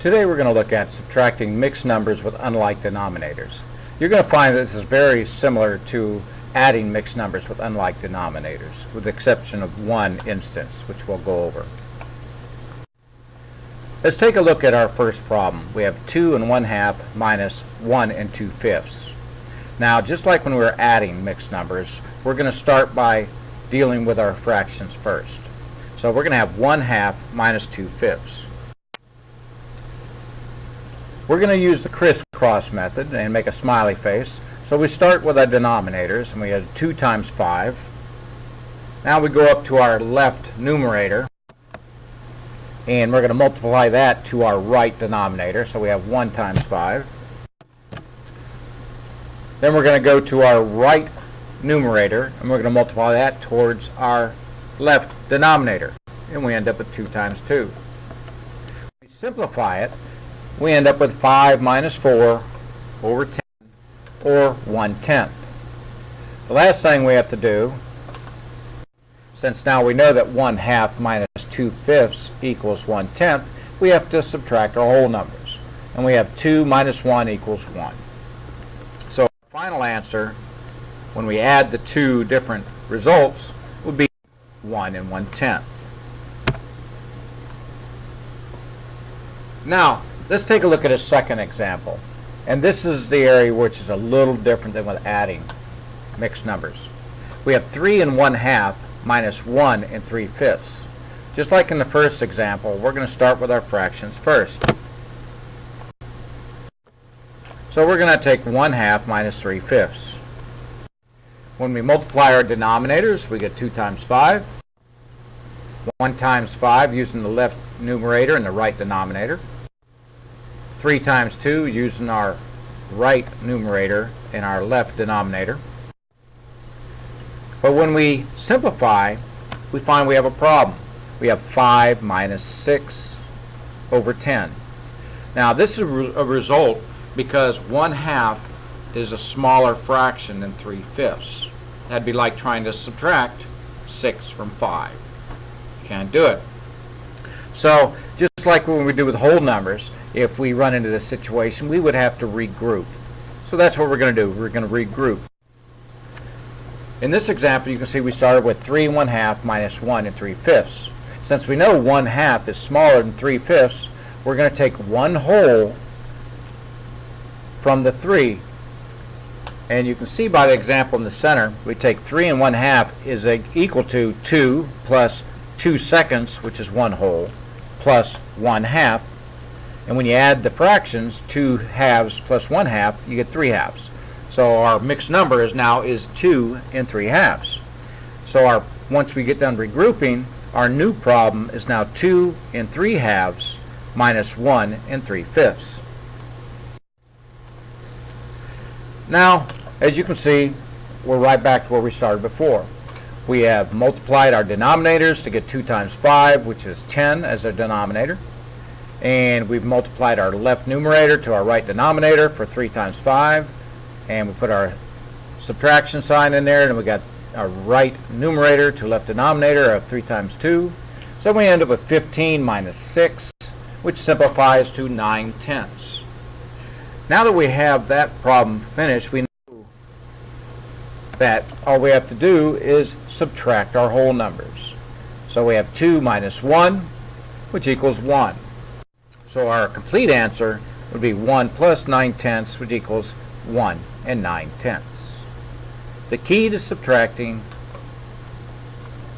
Today we're going to look at subtracting mixed numbers with unlike denominators. You're going to find that this is very similar to adding mixed numbers with unlike denominators, with the exception of one instance, which we'll go over. Let's take a look at our first problem. We have 2 1/2 minus 1 2/5. Now, just like when we were adding mixed numbers, we're going to start by dealing with our fractions first. So we're going to have 1/2 minus 2/5. We're going to use the crisscross method and make a smiley face. So we start with our denominators, and we have 2 times 5. Now we go up to our left numerator, and we're going to multiply that to our right denominator. So we have 1 times 5. Then we're going to go to our right numerator, and we're going to multiply that towards our left denominator, and we end up with 2 times 2. When we simplify it, we end up with 5 minus 4 over 10, or 1/10. The last thing we have to do, since now we know that 1/2 minus 2/5 equals 1/10, we have to subtract our whole numbers. And we have 2 minus 1 equals 1. So our final answer, when we add the two different results, would be 1 1/10. Now, let's take a look at a second example. And this is the area which is a little different than with adding mixed numbers. We have 3 1/2 minus 1 3/5. Just like in the first example, we're going to start with our fractions first. So we're going to take 1/2 minus 3/5. When we multiply our denominators, we get 2 times 5. 1 times 5 using the left numerator and the right denominator. 3 times 2 using our right numerator and our left denominator. But when we simplify, we find we have a problem. We have 5 minus 6 over 10. Now this is a result because 1/2 is a smaller fraction than 3/5. That'd be like trying to subtract 6 from 5. Can't do it. So just like when we do with whole numbers, if we run into this situation, we would have to regroup. So that's what we're going to do. We're going to regroup. In this example, you can see we started with 3 1/2 minus 1 3/5. Since we know 1/2 is smaller than 3/5, we're going to take 1 whole from the 3. And you can see by the example in the center, we take 3 1/2 is equal to 2 plus 2 seconds, which is 1 whole, plus 1/2. And when you add the fractions, 2 halves plus 1/2, you get 3 halves. So our mixed number is now 2 3/2. So once we get done regrouping, our new problem is now 2 3/2 minus 1 3/5. Now, as you can see, we're right back to where we started before. We have multiplied our denominators to get 2 times 5, which is 10 as our denominator. And we've multiplied our left numerator to our right denominator for 3 times 5. And we put our subtraction sign in there, and we got our right numerator to left denominator of 3 times 2. So we end up with 15 minus 6, which simplifies to 9/10. Now that we have that problem finished, we know that all we have to do is subtract our whole numbers. So we have 2 minus 1, which equals 1. So our complete answer would be 1 plus 9/10, which equals 1 9/10. The key to subtracting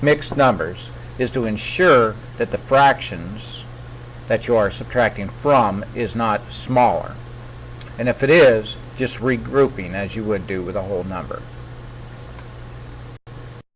mixed numbers is to ensure that the fractions that you are subtracting from is not smaller. And if it is, just regrouping as you would do with a whole number.